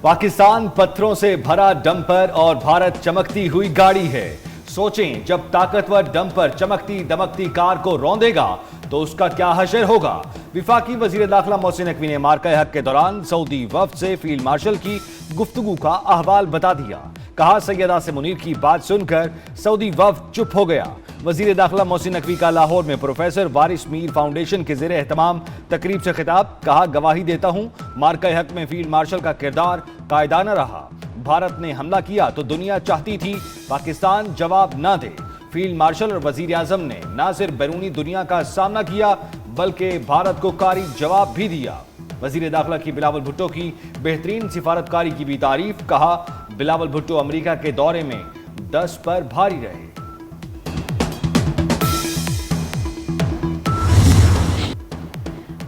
पाकिस्तान पत्थरों से भरा डंपर और भारत चमकती हुई गाड़ी है। सोचें, जब ताकतवर डंपर चमकती दमकती कार को रौंदेगा तो उसका क्या हशर होगा। विफाकी वजीर दाखिला मोहसिन नकवी ने मार्का हक के दौरान सऊदी वफ्द से फील्ड मार्शल की गुफ्तगू का अहवाल बता दिया। कहा, सैयद आसिम मुनीर की बात सुनकर सऊदी वफ्द चुप हो गया। वजीर दाखिला मोहसिन नकवी का लाहौर में प्रोफेसर वारिस मीर फाउंडेशन के ज़ेरे एहतमाम तकरीब से खिताब। कहा, गवाही देता हूँ मार्का हक में फील्ड मार्शल का किरदार कायदाना रहा। भारत ने हमला किया तो दुनिया चाहती थी पाकिस्तान जवाब ना दे। फील्ड मार्शल और वजीर आजम ने न सिर्फ बैरूनी दुनिया का सामना किया बल्कि भारत को कारी जवाब भी दिया। वजीर दाखिला की बिलावल भुट्टो की बेहतरीन सिफारतकारी की भी तारीफ। कहा, बिलावल भुट्टो अमेरिका के दौरे में 10 पर भारी रहे।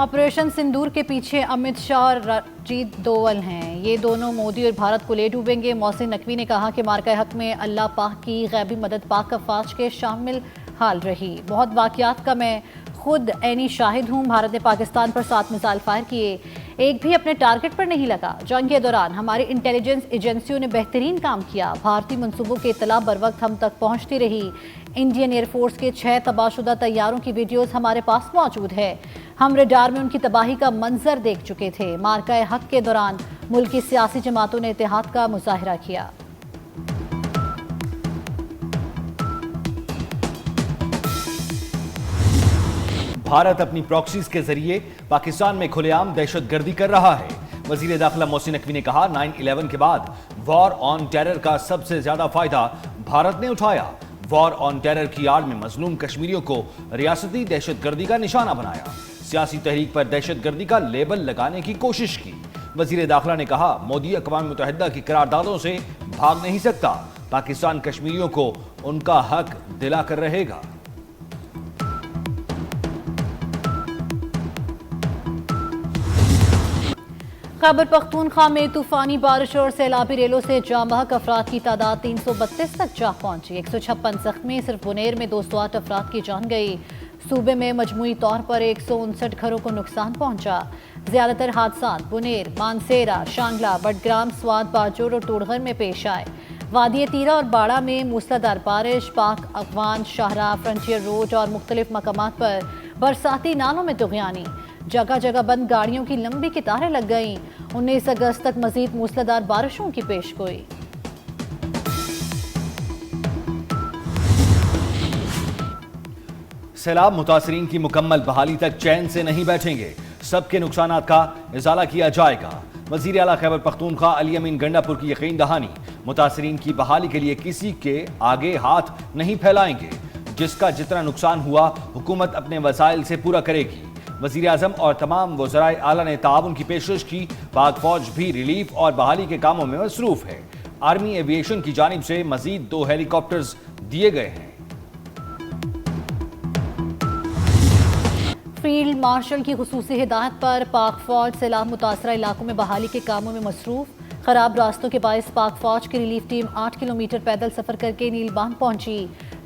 ऑपरेशन सिंदूर के पीछे अमित शाह और राजीव दोवल हैं। ये दोनों मोदी और भारत को ले डूबेंगे। मोहसिन नकवी ने कहा कि मार्का हक में अल्लाह पाक की गैबी मदद पाक अफवाज के शामिल हाल रही। बहुत वाक़यात का मैं खुद ऐनी शाहिद हूँ। भारत ने पाकिस्तान पर 7 मिसाइल फायर किए, एक भी अपने टारगेट पर नहीं लगा। जंग के दौरान हमारी इंटेलिजेंस एजेंसियों ने बेहतरीन काम किया। भारतीय मंसूबों की इत्तला बर वक्त हम तक पहुँचती रही। इंडियन एयरफोर्स के 6 तबाहशुदा तैयारों की वीडियोस हमारे पास मौजूद है। हम रडार में उनकी तबाही का मंजर देख चुके थे। मार्का हक के दौरान मुल्क की सियासी जमातों ने इत्तेहाद का मुजाहिरा किया। भारत अपनी प्रॉक्सीज के जरिए पाकिस्तान में खुलेआम दहशतगर्दी कर रहा है। वजीर दाखिला मोहसिन नकवी ने कहा, 9/11 के बाद वॉर ऑन टेरर का सबसे ज्यादा फायदा भारत ने उठाया। वॉर ऑन टेरर की आड़ में मजलूम कश्मीरियों को रियासती दहशतगर्दी का निशाना बनाया। सियासी तहरीक पर दहशतगर्दी का लेबल लगाने की कोशिश की। वजीर दाखिला ने कहा, मोदी अक़वाम मुत्तहिदा की करारदादों से भाग नहीं सकता। पाकिस्तान कश्मीरियों को उनका हक दिला कर रहेगा। खैबर पख्तूनख्वा में तूफानी बारिश और सैलाबी रेलों से जाम बहक अफराद की तादाद 332 तक जा पहुंची। 156 जख्मी। सिर्फ बुनेर में 208 अफराद की जान गई। सूबे में मजमूई तौर पर 159 घरों को नुकसान पहुंचा। ज्यादातर हादसा बुनेर, मानसेरा, शांगला, बडग्राम, स्वाद, बाजोर और टोड़गर में पेश आए। वादी तीरा और बाड़ा में मूसलाधार बारिश। पाक अफगान शाहराह, फ्रंटियर रोड और मुख्तलिफ मकामात पर बरसाती नालों में तुग़यानी। जगह जगह बंद गाड़ियों की लंबी कतारें लग गईं। 19 अगस्त तक मजीद मूसलाधार बारिशों की पेशगोई। सैलाब मुतासरीन की मुकम्मल बहाली तक चैन से नहीं बैठेंगे। सबके नुकसानात का इजाला किया जाएगा। वजीर आला खैबर पख्तूनख्वा अली अमीन गंडापुर की यकीन दहानी। मुतासरीन की बहाली के लिए किसी के आगे हाथ नहीं फैलाएंगे। जिसका जितना नुकसान हुआ हुकूमत अपने वसाइल से पूरा करेगी। वजीर आजम और तमाम वज़राए आला ने ताउन की पेशकश की। पाक फौज भी रिलीफ और बहाली के कामों में मसरूफ है। आर्मी एविएशन की जानिब से मजीद 2 हेलीकॉप्टर्स दिए गए हैं। फील्ड मार्शल की खुसूसी हिदायत पर पाक फौज सैलाब मुतासरा इलाकों में बहाली के कामों में मसरूफ। खराब रास्तों के बायस पाक फौज की रिलीफ टीम 8 किलोमीटर पैदल सफर करके नील बांध पहुंची।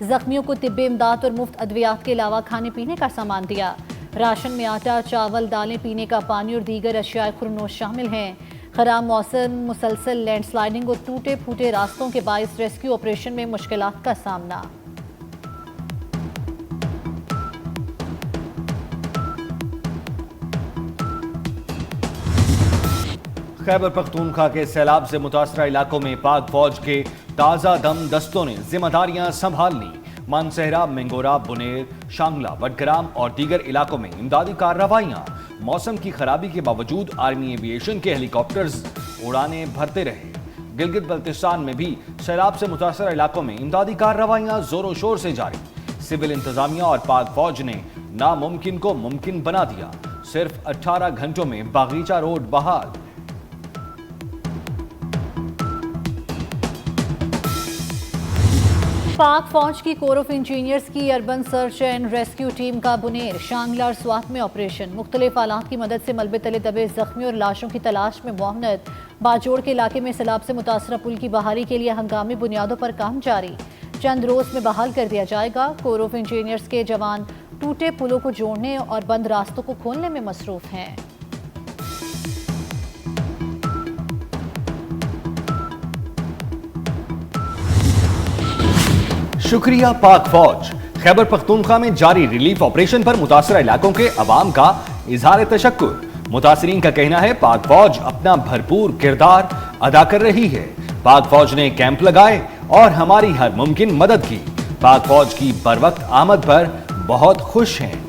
जख्मियों को तिब्बी इमदाद और मुफ्त अद्वियात के अलावा खाने पीने का सामान दिया। राशन में आटा, चावल, दालें, पीने का पानी और दीगर अशियाए खुरनोश शामिल हैं। खराब मौसम, मुसलसल लैंडस्लाइडिंग और टूटे फूटे रास्तों के बायस रेस्क्यू ऑपरेशन में मुश्किलात का सामना। खैबर पख्तूनख्वा के सैलाब से मुतासरा इलाकों में पाक फौज के ताज़ा दम दस्तों ने जिम्मेदारियां संभाल ली। मानसेहरा, मेंगोरा, बुनेर, शांगला, बडग्राम और दीगर इलाकों में इमदादी कार्रवाइयां। मौसम की खराबी के बावजूद आर्मी एविएशन के हेलीकॉप्टर्स उड़ानें भरते रहे। गिलगित बल्तिस्तान में भी सैलाब से मुतासरा इलाकों में इमदादी कार्रवाइयां जोरों शोर से जारी। सिविल इंतजामिया और पाक फौज ने नामुमकिन को मुमकिन बना दिया। सिर्फ 18 घंटों में बागीचा रोड बहाल। पाक फौज की कोर ऑफ इंजीनियर्स की urban search and rescue team का बुनेर, शांगला और स्वात में ऑपरेशन। मुख्तलिफ आलात की मदद से मलबे तले दबे जख्मी और लाशों की तलाश में मुआवनत। बाजोड़ के इलाके में सैलाब से मुतासरा पुल की बहाली के लिए हंगामी बुनियादों पर काम जारी। चंद रोज में बहाल कर दिया जाएगा। कोर ऑफ इंजीनियर्स के जवान टूटे पुलों को जोड़ने और बंद रास्तों को खोलने में मसरूफ हैं। शुक्रिया पाक फौज। खैबर पख्तूनख्वा में जारी रिलीफ ऑपरेशन पर मुतासरा इलाकों के अवाम का इजहार तशक्कुर। मुतासरीन का कहना है पाक फौज अपना भरपूर किरदार अदा कर रही है। पाक फौज ने कैंप लगाए और हमारी हर मुमकिन मदद की। पाक फौज की बरवक्त आमद पर बहुत खुश हैं।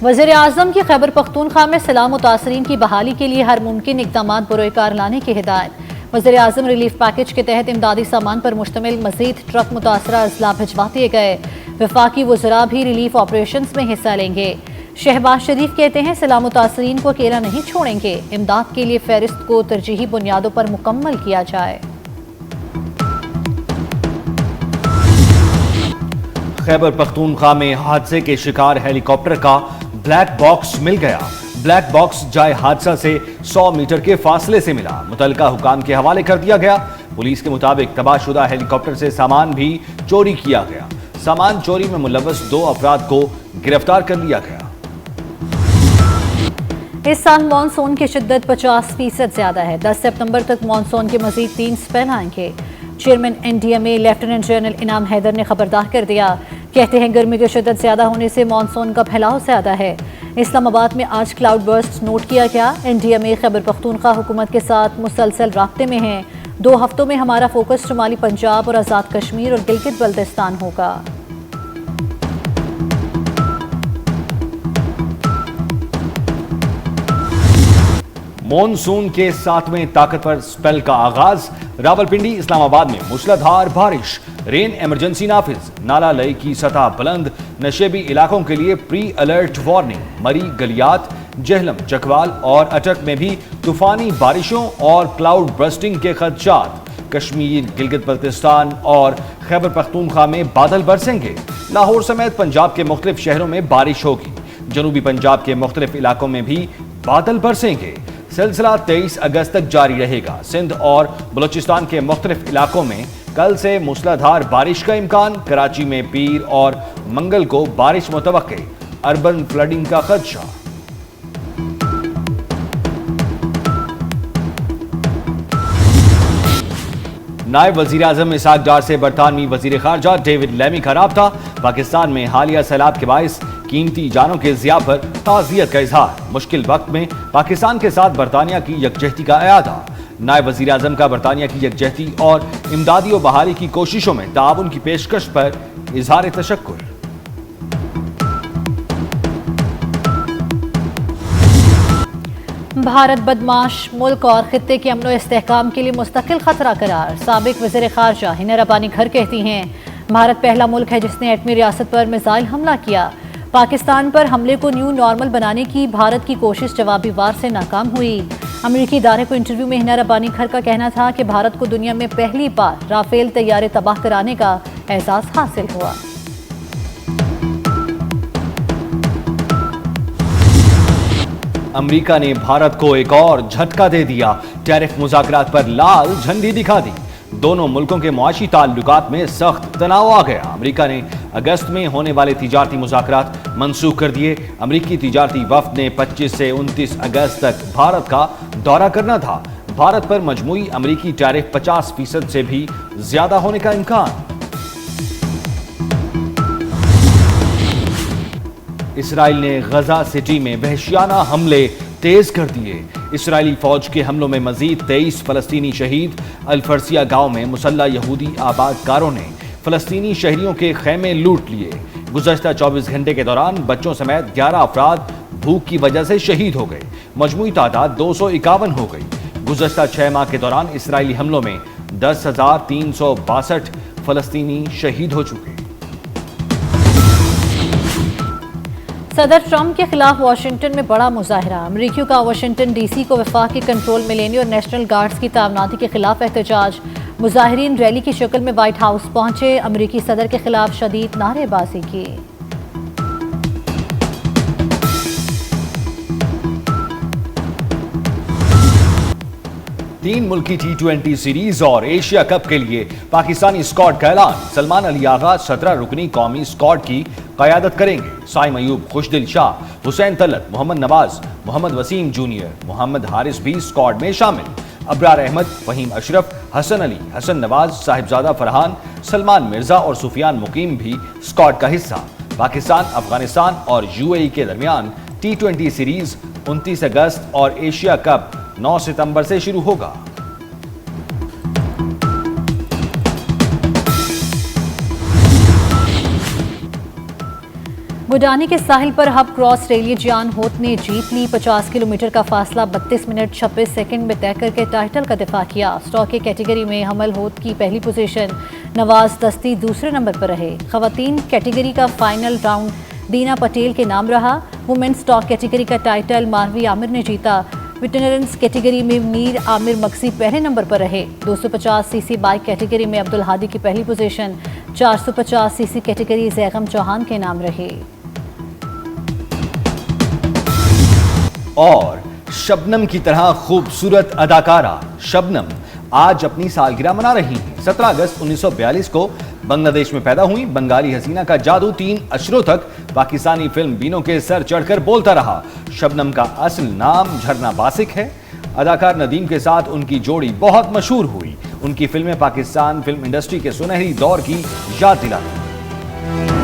वज़ीर आज़म की खैबर पख्तूनख्वा में सैलाब मुतासरीन की बहाली के लिए हर मुमकिन इक़दाम बरोकार लाने की हिदायत। वज़ीर आज़म रिलीफ पैकेज के तहत इमदादी सामान पर मुश्तमिल मज़ीद ट्रक मुतासरा अजला भिजवा दिए गए। वफाकी वज़रा भी रिलीफ ऑपरेशंस में हिस्सा लेंगे। शहबाज शरीफ कहते हैं सैलाब मुतासरीन को अकेला नहीं छोड़ेंगे। इमदाद के लिए फहरिस्त को तरजीही बुनियादों पर मुकम्मल किया जाए। खैबर पख्तूनख्वा में हादसे के शिकार हेलीकॉप्टर का ब्लैक बॉक्स मिल गया। ब्लैक बॉक्स जाए हादसा से 100 मीटर के फासले से मिला। मुतल्लिका हुकाम के हवाले कर दिया गया। पुलिस के मुताबिक तबाहशुदा हेलीकॉप्टर से सामान भी चोरी किया गया। सामान चोरी में मुलव्वस 2 अफराद को गिरफ्तार कर लिया गया। इस साल मानसून की शिद्दत 50% ज्यादा है। 10 सितंबर तक मानसून के मजीद 3 स्पेल आएंगे। चेयरमैन NDMA लेफ्टिनेंट जनरल इनाम हैदर ने खबरदार कर दिया। कहते हैं गर्मी की शिद्दत ज्यादा होने से मानसून का फैलाव ज्यादा है। इस्लामाबाद में आज क्लाउड बर्स्ट नोट किया गया। NDMA खैबर पख्तूनख्वा हुकूमत के साथ मुसलसल राब्ते में है। 2 हफ्तों में हमारा फोकस शुमाली पंजाब और आज़ाद कश्मीर और गिलगित बल्तिस्तान होगा। मॉनसून के 7वें ताकतवर स्पेल का आगाज। रावलपिंडी इस्लामाबाद में मूसलाधार बारिश। रेन इमरजेंसी नाफिज। नाला लई की सतह बुलंद। नशेबी इलाकों के लिए प्री अलर्ट वार्निंग। मरी, गलियात, जहलम, चकवाल और अटक में भी तूफानी बारिशों और क्लाउड बर्स्टिंग के खदशात। कश्मीर, गिलगित बल्तिस्तान और खैबर पख्तूनख्वा में बादल बरसेंगे। लाहौर समेत पंजाब के मुख्तलिफ शहरों में बारिश होगी। जनूबी पंजाब के मुख्तलिफ इलाकों में भी बादल बरसेंगे। सिलसिला 23 अगस्त तक जारी रहेगा। सिंध और बलोचिस्तान के मुख्तलिफ इलाकों में कल से मूसलाधार बारिश का इम्कान। कराची में पीर और मंगल को बारिश मुतवक्के। अर्बन फ्लडिंग का खदशा। नायब वजीर आजम इसहाक डार से बरतानवी वजीर खारजा डेविड लेमी का राब्ता। पाकिस्तान में हालिया सैलाब के बाइस कीमती जानों के ज़िया पर ताज़ियत का इजहार। मुश्किल वक्त में पाकिस्तान के साथ बरतानिया की यकजहती का इआदा। नायब वजीर आजम का बरतानिया की यकजहती और इमदादी और बहाली की कोशिशों में ताउन की पेशकश पर इजहार तशक्कुर। भारत बदमाश मुल्क और खित्ते के अमन व इस्तेहकाम के लिए मुस्तकिल खतरा करार। साबिक वज़ीर खारजा हिना रब्बानी घर कहती हैं भारत पहला मुल्क है जिसने एटमी रियासत पर मिसाइल हमला किया। पाकिस्तान पर हमले को न्यू नॉर्मल बनाने की भारत की कोशिश जवाबी वार से नाकाम हुई। अमेरिकी इदारे को इंटरव्यू में हिना रब्बानी घर का कहना था कि भारत को दुनिया में पहली बार राफेल तैयारे तबाह कराने का एहसास हासिल हुआ। अमेरिका ने भारत को एक और झटका दे दिया। टैरिफ मुज़ाकरात पर लाल झंडी दिखा दी। दोनों मुल्कों के मुआशी ताल्लुकात में सख्त तनाव आ गया। अमेरिका ने अगस्त में होने वाले तिजारती मुज़ाकरात मंसूख कर दिए। अमेरिकी तिजारती वफ्द ने 25 से 29 अगस्त तक भारत का दौरा करना था। भारत पर मजमूई अमेरिकी टैरिफ 50% से भी ज्यादा होने का इम्कान। इसराइल ने गजा सिटी में वहशियाना हमले तेज कर दिए। इसराइली फौज के हमलों में मजीद 23 फलस्तीनी शहीद। अल-फरसिया गांव में मुसल्ला यहूदी आबादकारों ने फलस्तीनी शहरियों के खेमे लूट लिए। गुज़श्ता 24 घंटे के दौरान बच्चों समेत 11 अफराद भूख की वजह से शहीद हो गए। मजमूई तादाद 251 हो गई। गुज़श्ता 6 माह के दौरान इसराइली हमलों में 10,362 फलस्तीनी शहीद हो चुके। सदर ट्रंप के खिलाफ वाशिंगटन में बड़ा मुजाहरा। अमरीकियों का वाशिंगटन DC को वफाकी कंट्रोल में लेने और नेशनल गार्ड्स की तैनाती के खिलाफ एहतजाज। मुजाहिरीन रैली की शक्ल में व्हाइट हाउस पहुंचे। अमरीकी सदर के खिलाफ शदीद नारेबाजी की। तीन मुल्की T20 सीरीज और एशिया कप के लिए पाकिस्तानी स्क्वाड का ऐलान। सलमान अली आगा 17 रुकनी कौमी स्क्वाड की क़यादत करेंगे। साइम अयूब, खुशदिल शाह, हुसैन तलत, मोहम्मद नवाज, मोहम्मद वसीम जूनियर, मोहम्मद हारिस भी स्क्वाड में शामिल। ابرار احمد، فہیم اشرف، حسن علی، حسن نواز، صاحبزادہ فرحان، سلمان مرزا اور سفیان مقیم بھی اسکواڈ کا حصہ۔ پاکستان، افغانستان اور UAE کے درمیان T20 سیریز 29 اگست اور ایشیا کپ 9 ستمبر سے شروع ہوگا۔ بوڈانی کے ساحل پر ہب کراس ریلی جان ہوت نے جیت لی۔ 50 کلومیٹر کا فاصلہ 32 منٹ 26 سیکنڈ میں طے کر کے ٹائٹل کا دفاع کیا۔ اسٹاک کی کیٹیگری میں حمل ہوت کی پہلی پوزیشن، نواز دستی دوسرے نمبر پر رہے۔ خواتین کیٹیگری کا فائنل راؤنڈ دینا پٹیل کے نام رہا۔ وومن اسٹاک کیٹیگری کا ٹائٹل ماروی عامر نے جیتا۔ ویٹرنرز کیٹیگری میں میر عامر مکسی پہلے نمبر پر رہے۔ 250 cc بائک کیٹیگری میں عبدالہادی کی پہلی پوزیشن، 450 cc کیٹیگری زیغم چوہان کے نام رہے۔ اور شبنم کی طرح خوبصورت اداکارہ شبنم آج اپنی سالگرہ منا رہی ہیں۔ 17 اگست 1942 کو بنگلہ دیش میں پیدا ہوئی۔ بنگالی حسینہ کا جادو 3 عشروں تک پاکستانی فلم بینوں کے سر چڑھ کر بولتا رہا۔ شبنم کا اصل نام جھرنا باسک ہے۔ اداکار ندیم کے ساتھ ان کی جوڑی بہت مشہور ہوئی۔ ان کی فلمیں پاکستان فلم انڈسٹری کے سنہری دور کی یاد دلاتی ہیں۔